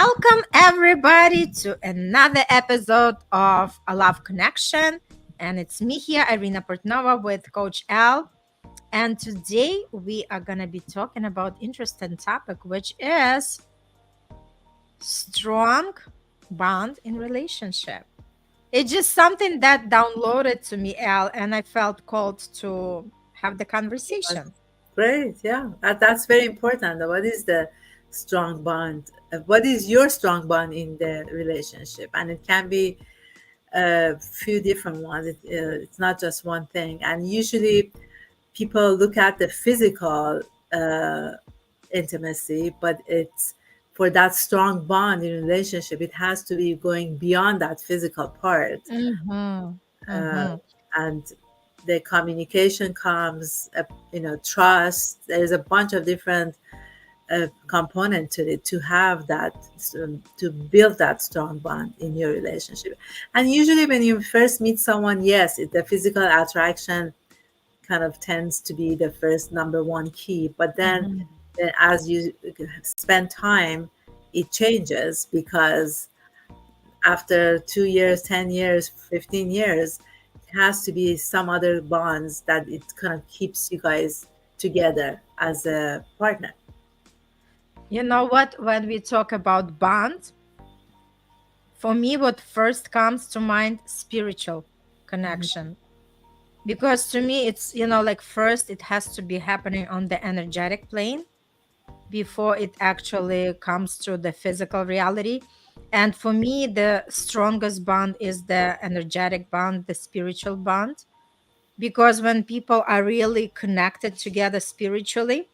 Welcome everybody to another episode of A Love Connection. And it's me here, Irina Portnova, with Coach Elle. And today we are going to be talking about interesting topic, which is strong bond in relationship. It's just something that downloaded to me, Elle, and I felt called to have the conversation. Great, yeah, that's very important. What is the strong bond? What is your strong bond in the relationship? And it can be a few different ones. It's not just one thing. And usually, people look at the physical uh, intimacy, but it's for that strong bond in relationship. It has to be going beyond that physical part, Mm-hmm. uh, Mm-hmm. and the communication comes, trust. There's a bunch of different component to it to have that, to build that strong bond in your relationship. And usually when you first meet someone, yes, the physical attraction kind of tends to be the first number one key, but then Mm-hmm. as you spend time, it changes, because after 2 years, 10 years, 15 years, it has to be some other bonds that it kind of keeps you guys together as a partner. You know what? When we talk about bond, for me, what first comes to mind, spiritual Mhm. connection. Because to me, it's, like first it has to be happening on the energetic plane before it actually comes to the physical reality. And for me, the strongest bond is the energetic bond, the spiritual bond. Because when people are really connected together spiritually,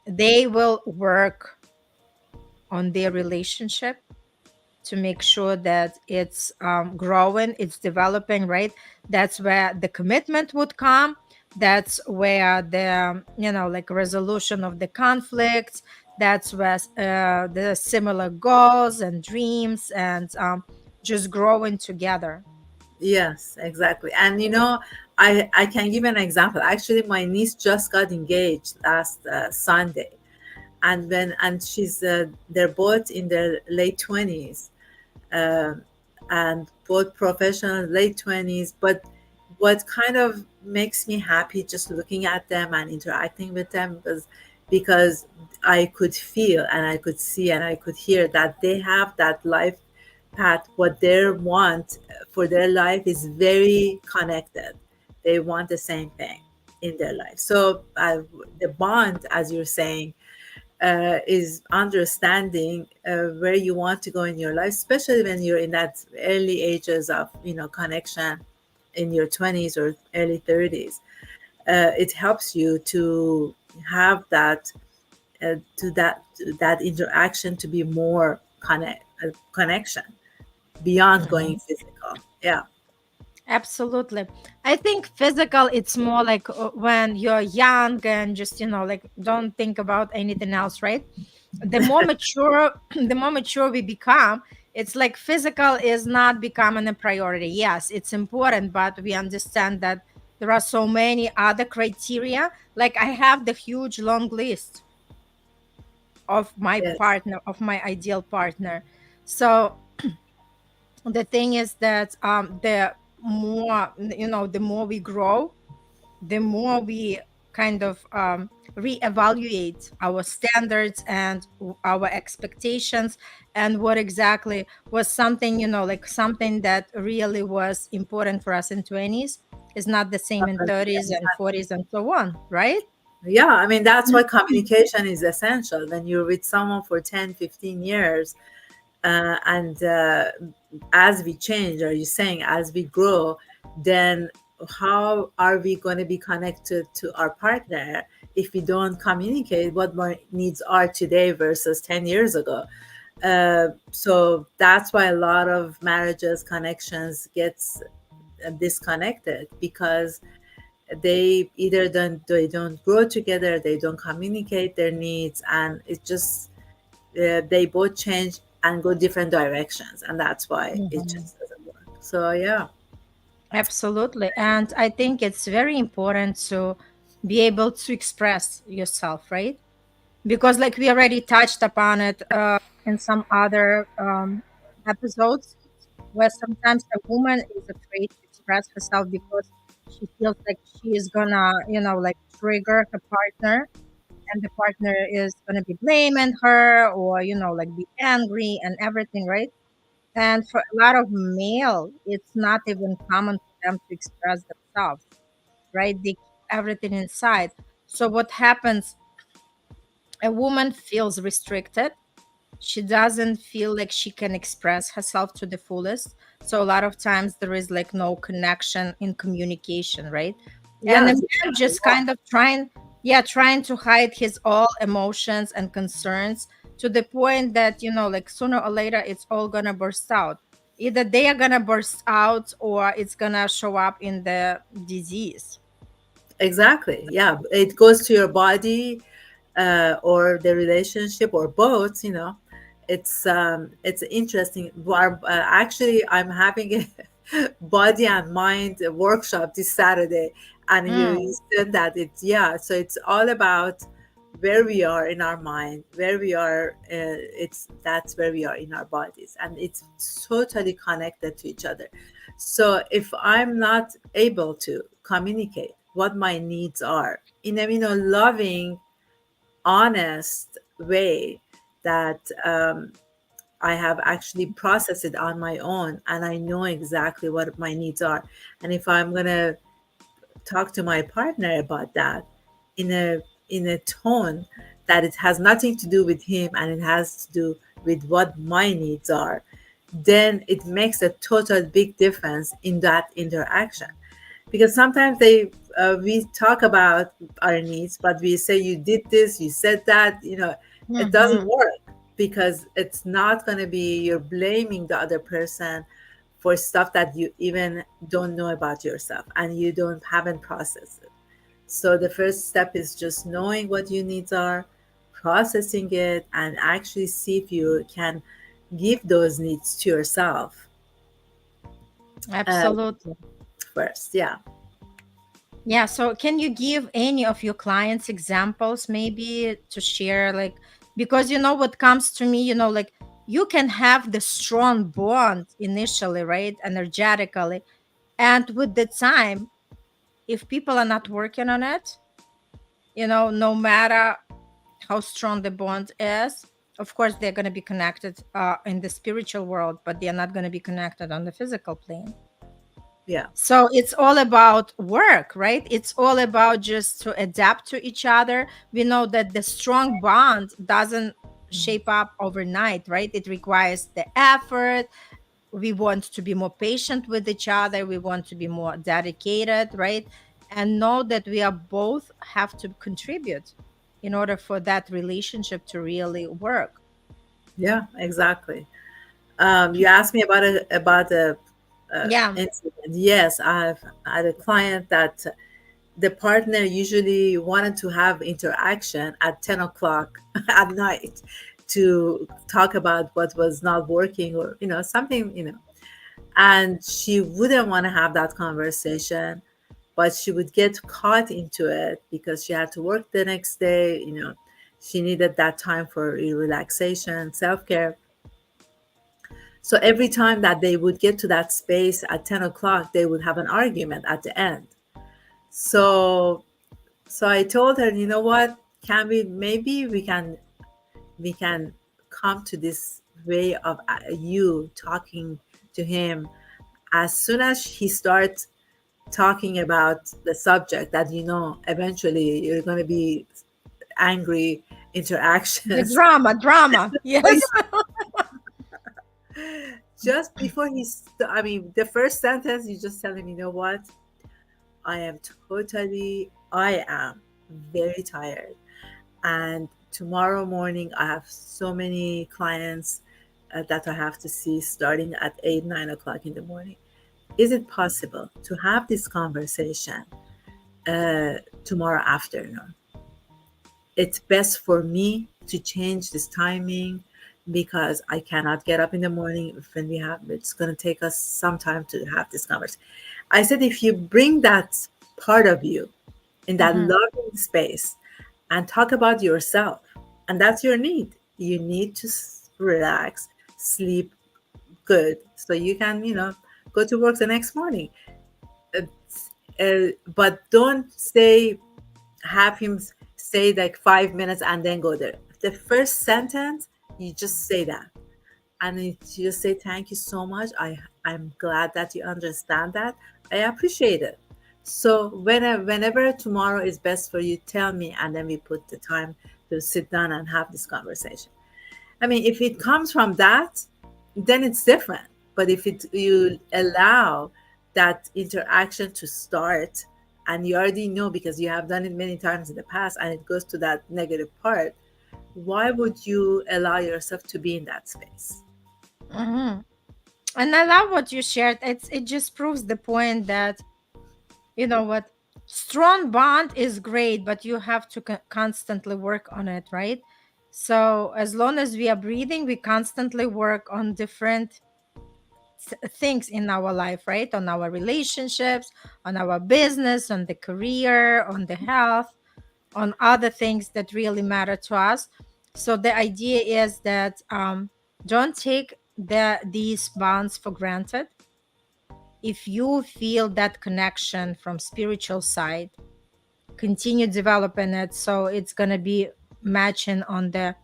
they will work on their relationship to make sure that it's growing, it's developing, right? That's where the commitment would come. That's where the, like resolution of the conflicts. That's where the similar goals and dreams and just growing together. Yes, exactly. And I can give an example. Actually, my niece just got engaged last Sunday, and she's they're both in their late 20s, um, and both professional late 20s. But what kind of makes me happy just looking at them and interacting with them was because I could feel and I could see and I could hear that they have that life path. What they want for their life is very connected. They want the same thing in their life. So the bond, as you're saying, is understanding where you want to go in your life, especially when you're in that early ages of connection in your 20s or early 30s. It helps you to have that that interaction to be more connection beyond going Mhm. physical. Yeah. Absolutely. I think physical, it's more like when you're young and just, like don't think about anything else, right? The more mature, the more mature we become, it's like physical is not becoming a priority. Yes, it's important, but we understand that there are so many other criteria. Like I have the huge long list of my Yes. partner, of my ideal partner. So the thing is that the more, the more we grow, the more we kind of reevaluate our standards and our expectations, and what exactly was something, like something that really was important for us in 20s is not the same in 30s and 40s and so on, right? Yeah, I mean, that's why communication is essential. When you're with someone for 10, 15 years, and as we change, are you saying as we grow, then how are we going to be connected to our partner if we don't communicate what my needs are today versus 10 years ago? So that's why a lot of marriages, connections gets disconnected, because they don't grow together, they don't communicate their needs, and it just they both change and go different directions, and that's why it Mhm. just doesn't work. So yeah. Absolutely. And I think it's very important to be able to express yourself, right? Because like we already touched upon it, in some other episodes, where sometimes a woman is afraid to express herself because she feels like she is gonna, like trigger her partner, and the partner is gonna be blaming her, or like be angry and everything, right? And for a lot of male, it's not even common for them to express themselves, right? They keep everything inside. So what happens? A woman feels restricted. She doesn't feel like she can express herself to the fullest. So a lot of times there is like no connection in communication, right? And the Yes, man just kind of trying to hide his all emotions and concerns, to the point that, like sooner or later it's all gonna burst out. Either they are gonna burst out, or it's gonna show up in the disease. exactly. Yeah, it goes to your body, or the relationship, or both. It's interesting. Actually, I'm having a body and mind workshop this Saturday, and you Mm, said that it's, yeah. So it's all about where we are in our mind, where we are. It's That's where we are in our bodies, and it's totally connected to each other. So if I'm not able to communicate what my needs are in a loving, honest way, that I have actually processed it on my own, and I know exactly what my needs are. And if I'm gonna talk to my partner about that in a tone that it has nothing to do with him, and it has to do with what my needs are, then it makes a total big difference in that interaction. Because sometimes we talk about our needs, but we say, you did this, you said that, it doesn't mhm. work, because it's not going to be, you're blaming the other person for stuff that you even don't know about yourself, and you don't haven't processed it. So the first step is just knowing what your needs are, processing it, and actually see if you can give those needs to yourself uh, Absolutely. first. Yeah. Yeah, so can you give any of your clients examples, maybe to share, like, because what comes to me, like, you can have the strong bond initially, right? Energetically. And with the time, if people are not working on it, no matter how strong the bond is, of course, they're going to be connected in the spiritual world, but they're not going to be connected on the physical plane. Yeah. So it's all about work, right? It's all about just to adapt to each other. We know that the strong bond doesn't shape up overnight, right? It requires the effort. We want to be more patient with each other. We want to be more dedicated, right? And know that we are both have to contribute in order for that relationship to really work. Yeah, exactly. You asked me about a Yeah. incident. Yes, I've had a client that the partner usually wanted to have interaction at 10 o'clock at night, to talk about what was not working, or something, and she wouldn't want to have that conversation, but she would get caught into it because she had to work the next day. She needed that time for relaxation, self-care. So every time that they would get to that space at 10 o'clock, they would have an argument at the end. So I told her, you know what, can we, maybe we can come to this way of you talking to him. As soon as he starts talking about the subject that eventually you're going to be angry The interactions. drama. Yes. Just before I mean, the first sentence, you just tell him, you know what, I am very tired, and tomorrow morning I have so many clients that I have to see, starting at 8, 9 o'clock in the morning. Is it possible to have this conversation uh, tomorrow afternoon? It's best for me to change this timing, because I cannot get up in the morning. When we have, it's going to take us some time to have this conversation. I said, if you bring that part of you in that Mhm. loving space and talk about yourself, and that's your need, you need to relax, sleep good, so you can, go to work the next morning. Uh, but don't say, have him say like 5 minutes and then go there. The first sentence, you just say that. And you just say, thank you so much. I'm glad that you understand that. I appreciate it. So whenever tomorrow is best for you, tell me, and then we put the time to sit down and have this conversation. I mean, if it comes from that, then it's different. But if you allow that interaction to start, and you already know because you have done it many times in the past, and it goes to that negative part, why would you allow yourself to be in that space? Hmm. And I love what you shared. It just proves the point that, you know what, strong bond is great, but you have to constantly work on it, right? So as long as we are breathing, we constantly work on different things in our life, right? On our relationships, on our business, on the career, on the health, on other things that really matter to us. So the idea is that, don't take these bonds for granted. If you feel that connection from spiritual side, continue developing it, so it's going to be matching on the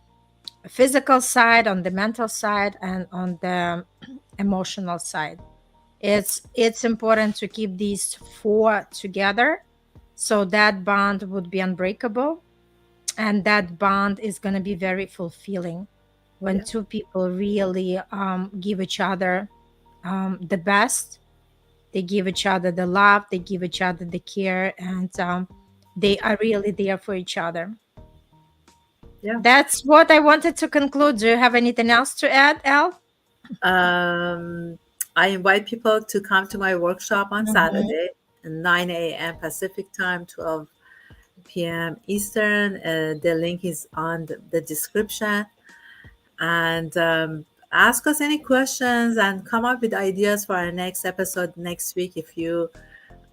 physical side, on the mental side, and on the emotional side. It's important to keep these four together, so that bond would be unbreakable, and that bond is going to be very fulfilling when Yeah, two people really give each other the best. They give each other the love, they give each other the care, and they are really there for each other. yeah. That's what I wanted to conclude. Do you have anything else to add, Elle? Um, I invite people to come to my workshop on Mhm. Saturday, 9 a.m. Pacific time, 12 p.m. Eastern. The link is on the description. And ask us any questions and come up with ideas for our next episode next week. If you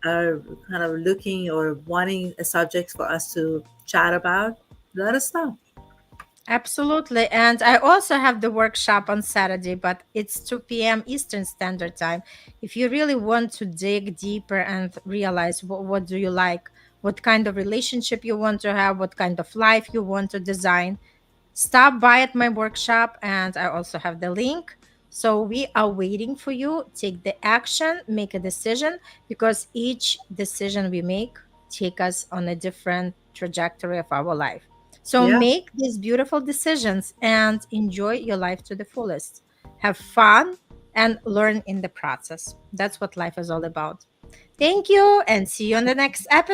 are kind of looking or wanting a subject for us to chat about, let us know. Absolutely. And I also have the workshop on Saturday, but it's 2 p.m. Eastern Standard Time. If you really want to dig deeper and realize what do you like, what kind of relationship you want to have, what kind of life you want to design, stop by at my workshop, and I also have the link. So we are waiting for you. Take the action, make a decision, because each decision we make take us on a different trajectory of our life. So Yeah. make these beautiful decisions and enjoy your life to the fullest. Have fun and learn in the process. That's what life is all about. Thank you, and see you on the next episode.